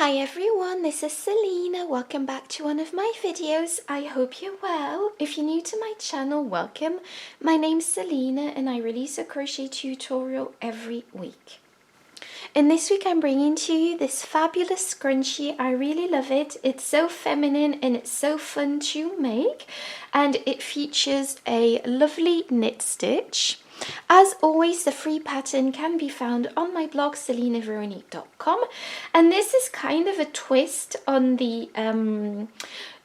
Hi everyone, this is Selina. Welcome back to one of my videos. I hope you're well. If you're new to my channel, welcome. My name's Selina and I release a crochet tutorial every week. And this week I'm bringing to you this fabulous scrunchie. I really love it. It's so feminine and it's so fun to make. And it features a lovely knit stitch. As always, the free pattern can be found on my blog selinaveronique.com, and this is kind of a twist on the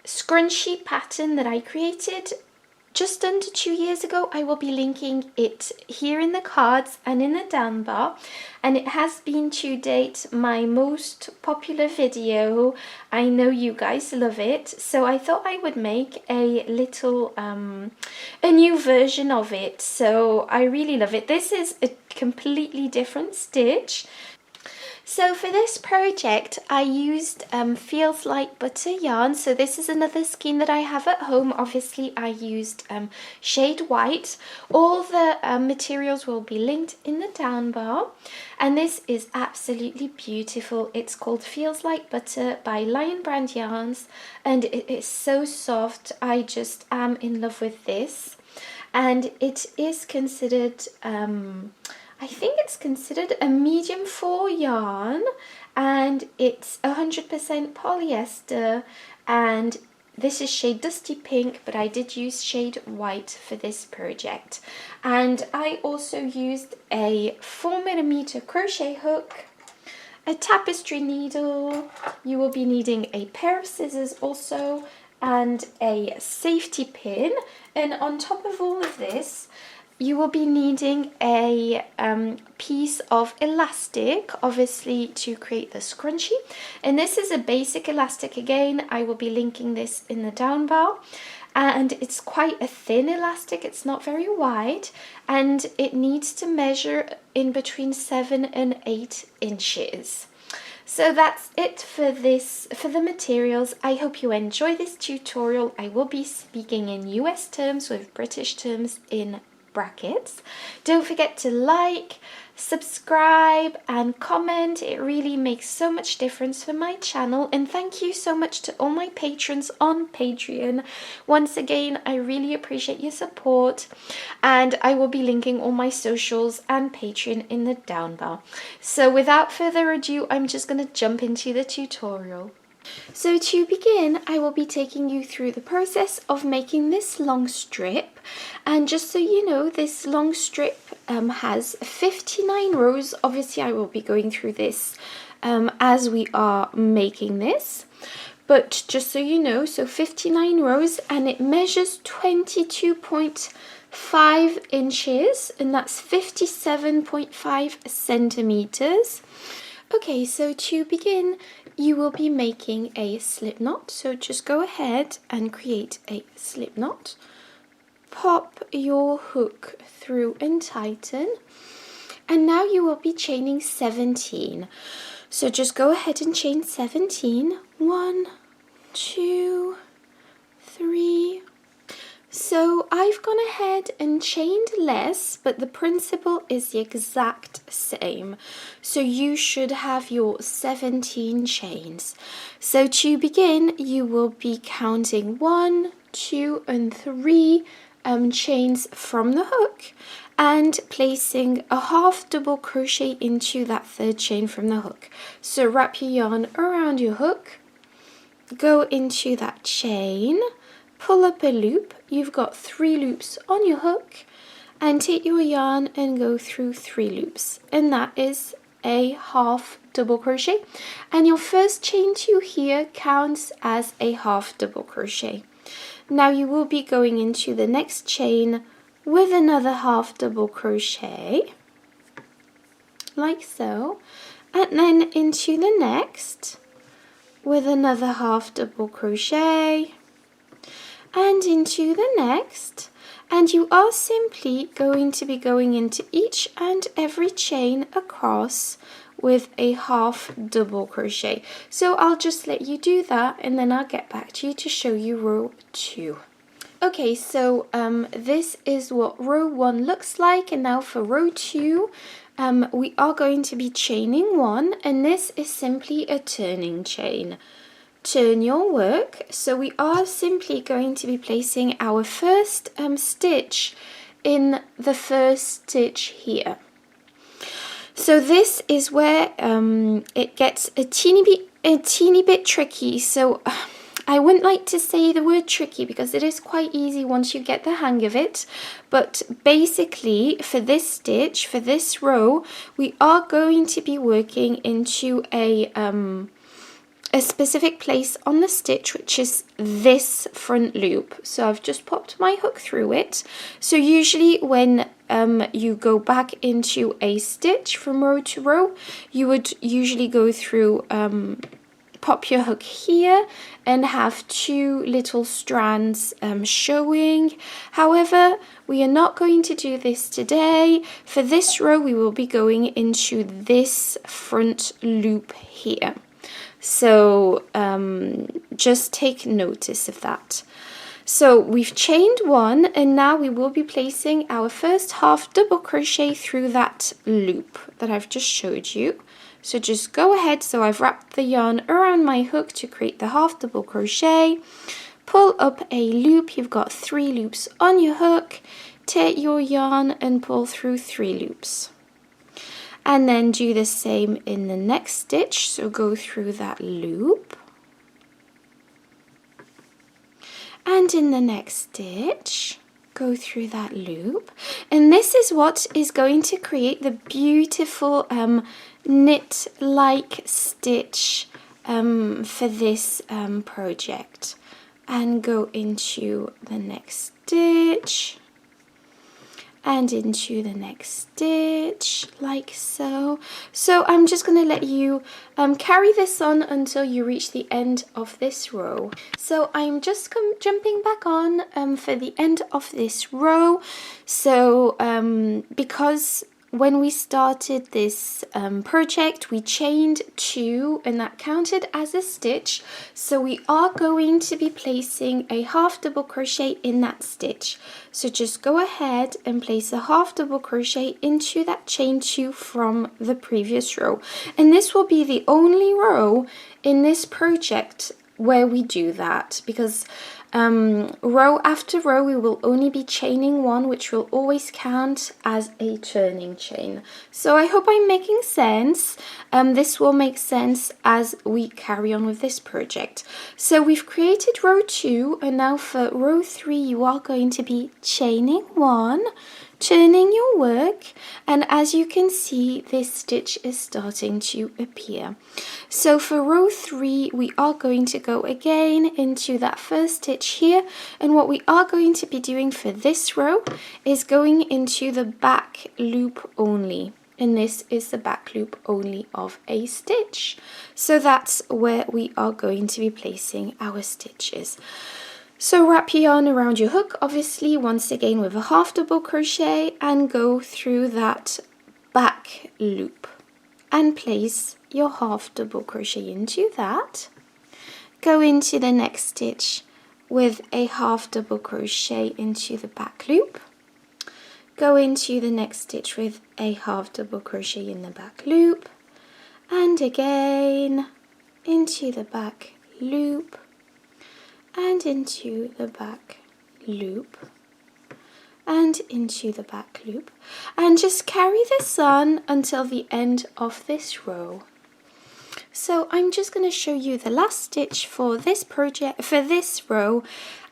scrunchie pattern that I created just under 2 years ago. I will be linking it here in the cards and in the down bar, and it has been to date my most popular video. I know you guys love it, so I thought I would make a little a new version of it. So I really love it. This is a completely different stitch. So for this project I used Feels Like Butter yarn. So this is another skein that I have at home. Obviously I used shade white. All the materials will be linked in the down bar, and this is absolutely beautiful. It's called Feels Like Butter by Lion Brand Yarns, and it is so soft. I just am in love with this, and it is considered I think it's considered a medium 4 yarn, and it's 100% polyester, and this is shade Dusty Pink, but I did use shade white for this project. And I also used a 4mm crochet hook, a tapestry needle. You will be needing a pair of scissors also, and a safety pin. And on top of all of this, you will be needing a piece of elastic, obviously, to create the scrunchie. And this is a basic elastic again. I will be linking this in the down bar. And it's quite a thin elastic, it's not very wide, and it needs to measure in between 7 and 8 inches. So that's it for the materials. I hope you enjoy this tutorial. I will be speaking in US terms with British terms in brackets. Don't forget to like, subscribe and comment. It really makes so much difference for my channel, and thank you so much to all my patrons on Patreon. Once again, I really appreciate your support, and I will be linking all my socials and Patreon in the down bar. So without further ado, I'm just going to jump into the tutorial. So to begin, I will be taking you through the process of making this long strip. And just so you know, this long strip has 59 rows. Obviously I will be going through this as we are making this, but just so you know, so 59 rows, and it measures 22.5 inches, and that's 57.5 centimeters. Okay, so to begin, you will be making a slip knot. So just go ahead and create a slip knot. Pop your hook through and tighten. And now you will be chaining 17. So just go ahead and chain 17. 1, 2, 3. So I've gone ahead and chained less, but the principle is the exact same. So you should have your 17 chains. So to begin, you will be counting 1, 2, and 3 chains from the hook, and placing a half double crochet into that third chain from the hook. So wrap your yarn around your hook, go into that chain, pull up a loop. You've got 3 loops on your hook, and take your yarn and go through 3 loops, and that is a half double crochet, and your first chain 2 here counts as a half double crochet. Now you will be going into the next chain with another half double crochet, like so, and then into the next with another half double crochet, and into the next, and you are simply going to be going into each and every chain across with a half double crochet. So I'll just let you do that, and then I'll get back to you to show you row 2. Okay, so this is what row 1 looks like, and now for row 2, we are going to be chaining 1, and this is simply a turning chain. Turn your work. So we are simply going to be placing our first stitch in the first stitch here. So this is where it gets a teeny bit tricky. So I wouldn't like to say the word tricky because it is quite easy once you get the hang of it. But basically for this stitch, for this row, we are going to be working into a specific place on the stitch, which is this front loop. So I've just popped my hook through it. So usually when you go back into a stitch from row to row, you would usually go through, pop your hook here and have 2 little strands showing. However, we are not going to do this today. For this row, we will be going into this front loop here. So just take notice of that. So we've chained 1, and now we will be placing our first half double crochet through that loop that I've just showed you. So just go ahead. So I've wrapped the yarn around my hook to create the half double crochet. Pull up a loop. You've got 3 loops on your hook. Take your yarn and pull through 3 loops. And then do the same in the next stitch. So go through that loop. And in the next stitch, go through that loop. And this is what is going to create the beautiful knit-like stitch for this project. And go into the next stitch. And into the next stitch, like so. So I'm just going to let you carry this on until you reach the end of this row. So I'm just jumping back on for the end of this row. So because when we started this project, we chained 2 and that counted as a stitch. So we are going to be placing a half double crochet in that stitch. So just go ahead and place a half double crochet into that chain 2 from the previous row. And this will be the only row in this project where we do that, because row after row we will only be chaining 1, which will always count as a turning chain. So I hope I'm making sense. This will make sense as we carry on with this project. So we've created row 2, and now for row 3 you are going to be chaining 1, turning your work, and as you can see, this stitch is starting to appear. So for row 3 we are going to go again into that first stitch here, and what we are going to be doing for this row is going into the back loop only, and this is the back loop only of a stitch. So that's where we are going to be placing our stitches. So wrap your yarn around your hook, obviously once again with a half double crochet, and go through that back loop and place your half double crochet into that. Go into the next stitch with a half double crochet into the back loop. Go into the next stitch with a half double crochet in the back loop, and again into the back loop, and into the back loop, and into the back loop, and just carry this on until the end of this row. So I'm just going to show you the last stitch for this project, for this row,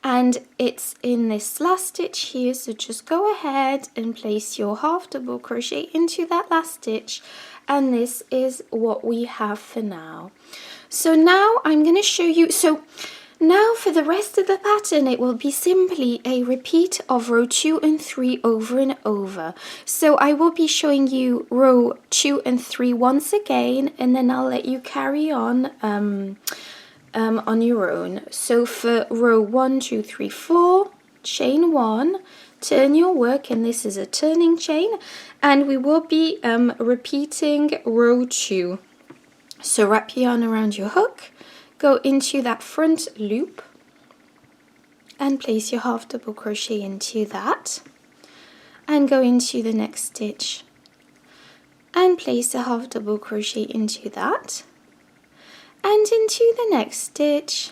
and it's in this last stitch here. So just go ahead and place your half double crochet into that last stitch, and this is what we have for now. So now I'm going to show you, so now for the rest of the pattern it will be simply a repeat of row 2 and 3 over and over. So I will be showing you row 2 and 3 once again, and then I'll let you carry on your own. So for row 1, 2, 3, 4, chain 1, turn your work, and this is a turning chain, and we will be repeating row 2. So wrap your yarn around your hook, go into that front loop and place your half double crochet into that, and go into the next stitch and place a half double crochet into that and into the next stitch.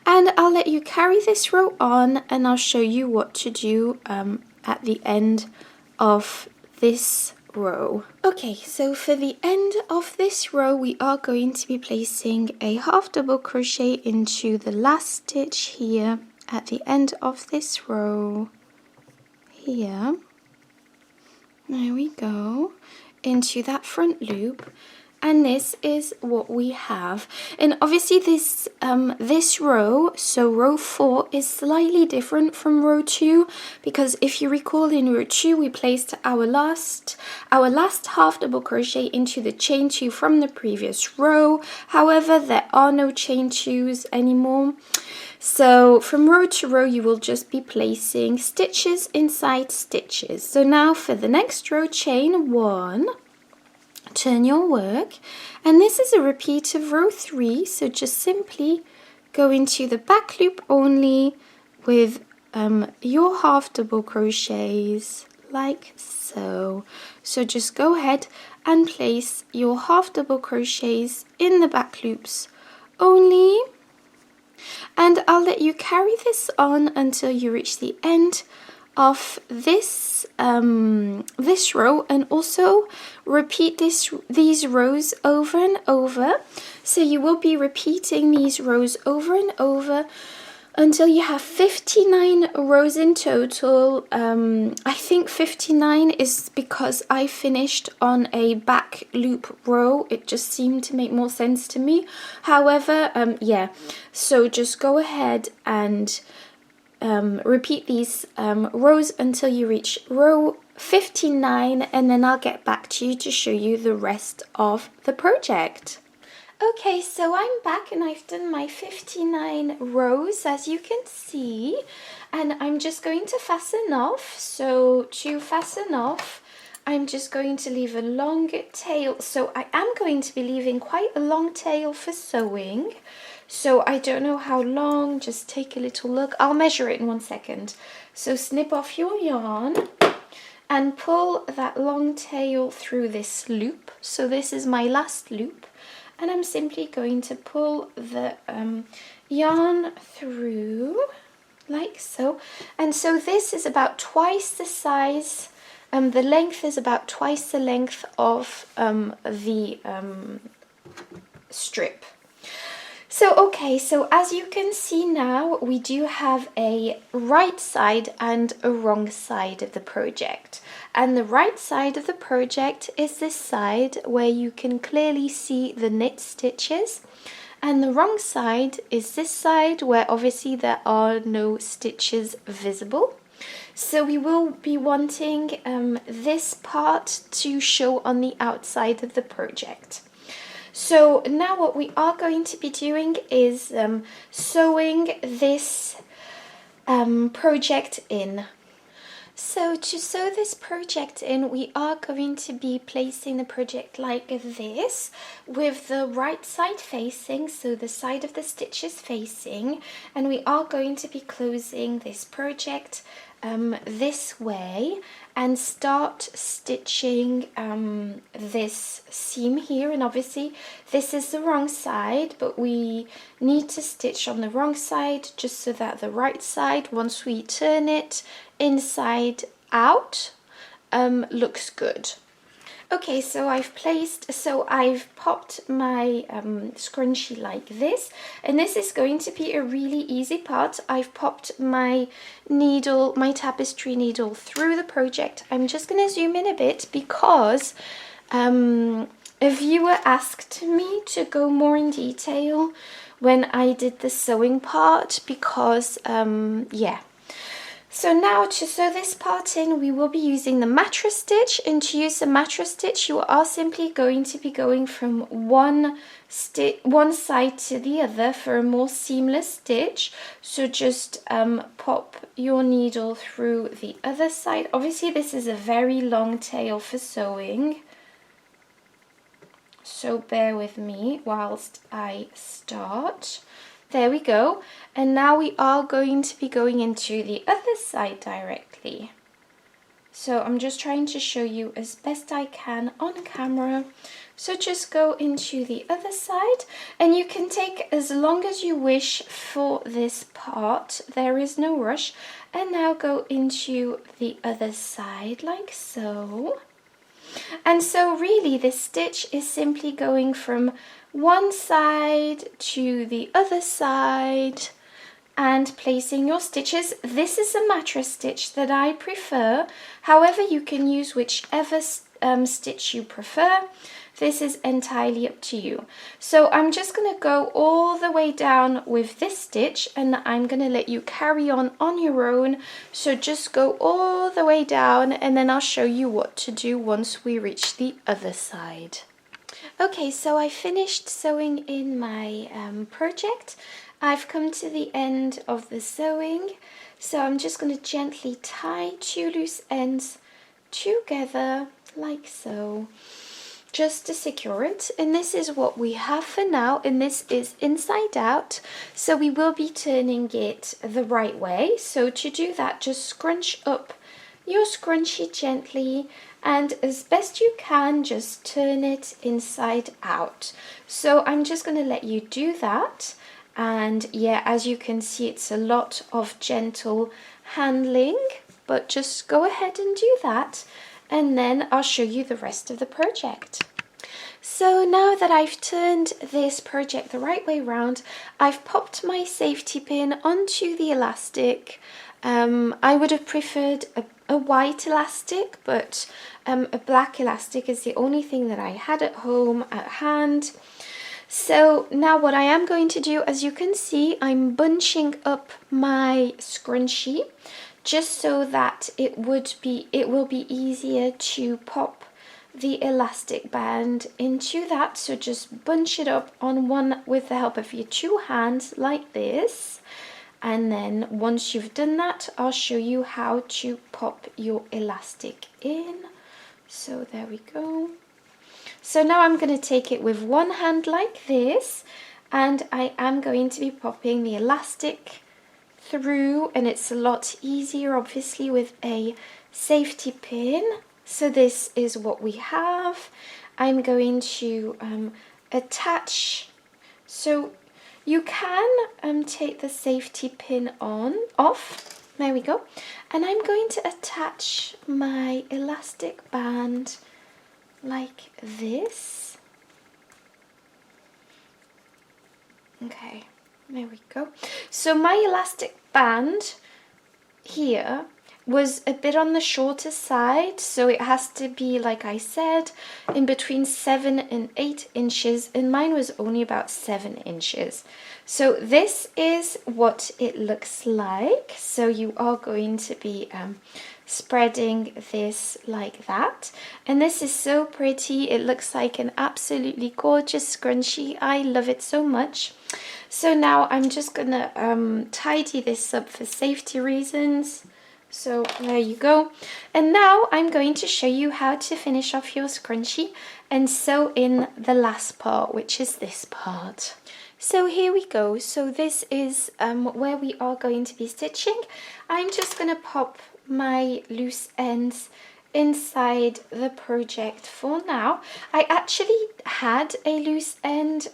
And I'll let you carry this row on, and I'll show you what to do at the end of this row. Okay, so for the end of this row we are going to be placing a half double crochet into the last stitch here at the end of this row. Here, there we go, into that front loop. And this is what we have. And obviously this this row, so row 4, is slightly different from row 2, because if you recall, in row 2 we placed our last half double crochet into the chain 2 from the previous row. However, there are no chain 2s anymore. So from row to row you will just be placing stitches inside stitches. So now for the next row, chain 1, turn your work, and this is a repeat of row 3, so just simply go into the back loop only with your half double crochets like so. So just go ahead and place your half double crochets in the back loops only, and I'll let you carry this on until you reach the end of this this row, and also repeat these rows over and over. So you will be repeating these rows over and over until you have 59 rows in total. I think 59 is because I finished on a back loop row. It just seemed to make more sense to me. However, yeah, so just go ahead and repeat these rows until you reach row 59, and then I'll get back to you to show you the rest of the project. Okay, so I'm back and I've done my 59 rows, as you can see, and I'm just going to fasten off. So to fasten off, I'm just going to leave a long tail. So I am going to be leaving quite a long tail for sewing. So I don't know how long, just take a little look. I'll measure it in 1 second. So snip off your yarn and pull that long tail through this loop. So this is my last loop, and I'm simply going to pull the yarn through like so. And so this is about twice the size, the length is about twice the length of the strip. So okay, so as you can see now, we do have a right side and a wrong side of the project. And the right side of the project is this side where you can clearly see the knit stitches. And the wrong side is this side where obviously there are no stitches visible. So we will be wanting this part to show on the outside of the project. So now what we are going to be doing is sewing this project in. So to sew this project in, we are going to be placing the project like this, with the right side facing, so the side of the stitches facing, and we are going to be closing this project this way and start stitching this seam here. And obviously this is the wrong side, but we need to stitch on the wrong side just so that the right side, once we turn it inside out, looks good. Okay, so I've popped my scrunchie like this, and this is going to be a really easy part. I've popped my needle, my tapestry needle, through the project. I'm just going to zoom in a bit because a viewer asked me to go more in detail when I did the sewing part because, yeah. So now to sew this part in, we will be using the mattress stitch, and to use the mattress stitch you are simply going to be going from one side to the other for a more seamless stitch. So just pop your needle through the other side. Obviously this is a very long tail for sewing, so bear with me whilst I start. There we go, and now we are going to be going into the other side directly. So I'm just trying to show you as best I can on camera. So just go into the other side, and you can take as long as you wish for this part. There is no rush. And now go into the other side like so. And so really this stitch is simply going from one side to the other side and placing your stitches. This is a mattress stitch that I prefer. However, you can use whichever stitch you prefer. This is entirely up to you. So I'm just going to go all the way down with this stitch, and I'm going to let you carry on your own. So just go all the way down, and then I'll show you what to do once we reach the other side. Okay, so I finished sewing in my project. I've come to the end of the sewing, so I'm just going to gently tie 2 loose ends together like so, just to secure it. And this is what we have for now, and this is inside out, so we will be turning it the right way. So to do that, just scrunch up your scrunchie gently, and as best you can, just turn it inside out. So I'm just going to let you do that. And yeah, as you can see, it's a lot of gentle handling, but just go ahead and do that, and then I'll show you the rest of the project. So now that I've turned this project the right way round, I've popped my safety pin onto the elastic. I would have preferred a white elastic, but a black elastic is the only thing that I had at home at hand. So now what I am going to do, as you can see, I'm bunching up my scrunchie just so that it will be easier to pop the elastic band into that. So just bunch it up on one with the help of your 2 hands like this. And then once you've done that, I'll show you how to pop your elastic in. So there we go. So now I'm going to take it with one hand like this, and I am going to be popping the elastic through, and it's a lot easier obviously with a safety pin. So this is what we have. I'm going to attach, so you can take the safety pin off. There we go. And I'm going to attach my elastic band like this. Okay, there we go. So my elastic band here was a bit on the shorter side, so it has to be, like I said, in between 7 and 8 inches, and mine was only about 7 inches. So this is what it looks like. So you are going to be spreading this like that, and this is so pretty. It looks like an absolutely gorgeous scrunchie. I love it so much. So now I'm just gonna tidy this up for safety reasons. So there you go. And now I'm going to show you how to finish off your scrunchie and sew in the last part, which is this part. So here we go. So this is where we are going to be stitching. I'm just going to pop my loose ends inside the project for now. I actually had a loose end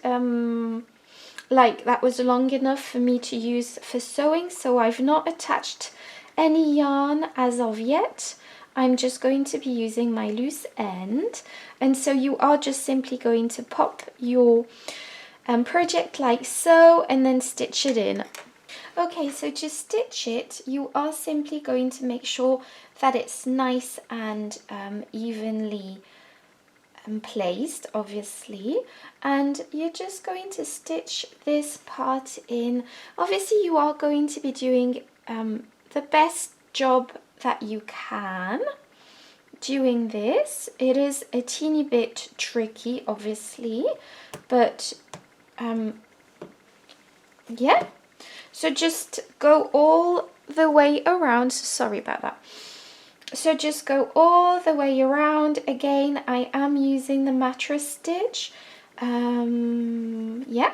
like that was long enough for me to use for sewing, so I've not attached any yarn as of yet. I'm just going to be using my loose end, and so you are just simply going to pop your project like so and then stitch it in. Okay, so to stitch it, you are simply going to make sure that it's nice and evenly placed, obviously, and you're just going to stitch this part in. Obviously you are going to be doing the best job that you can doing this. It is a teeny bit tricky, obviously, but yeah, so just go all the way around. Sorry about that. So just go all the way around. Again, I am using the mattress stitch. Yeah,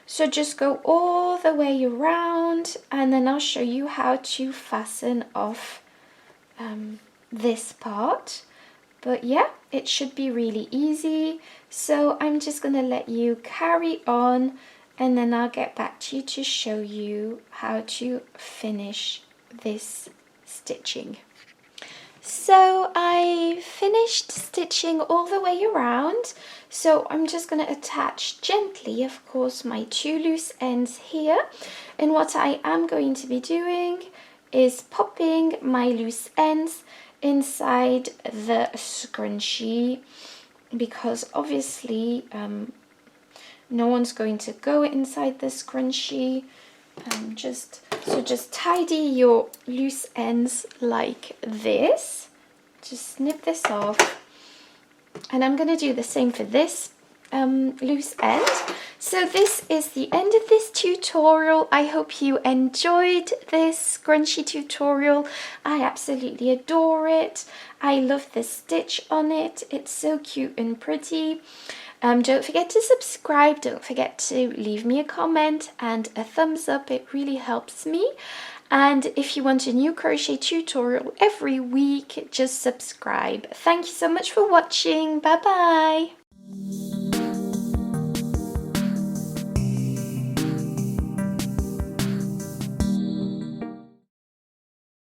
so just go all the way around, and then I'll show you how to fasten off this part. But yeah, it should be really easy. So I'm just going to let you carry on, and then I'll get back to you to show you how to finish this stitching. So I finished stitching all the way around. So I'm just going to attach gently, of course, my 2 loose ends here. And what I am going to be doing is popping my loose ends inside the scrunchie, because obviously no one's going to go inside the scrunchie. Just tidy your loose ends like this. Just snip this off, and I'm going to do the same for this loose end. So this is the end of this tutorial. I hope you enjoyed this scrunchie tutorial. I absolutely adore it. I love the stitch on it. It's so cute and pretty. Don't forget to subscribe. Don't forget to leave me a comment and a thumbs up. It really helps me. And if you want a new crochet tutorial every week, just subscribe. Thank you so much for watching. Bye bye.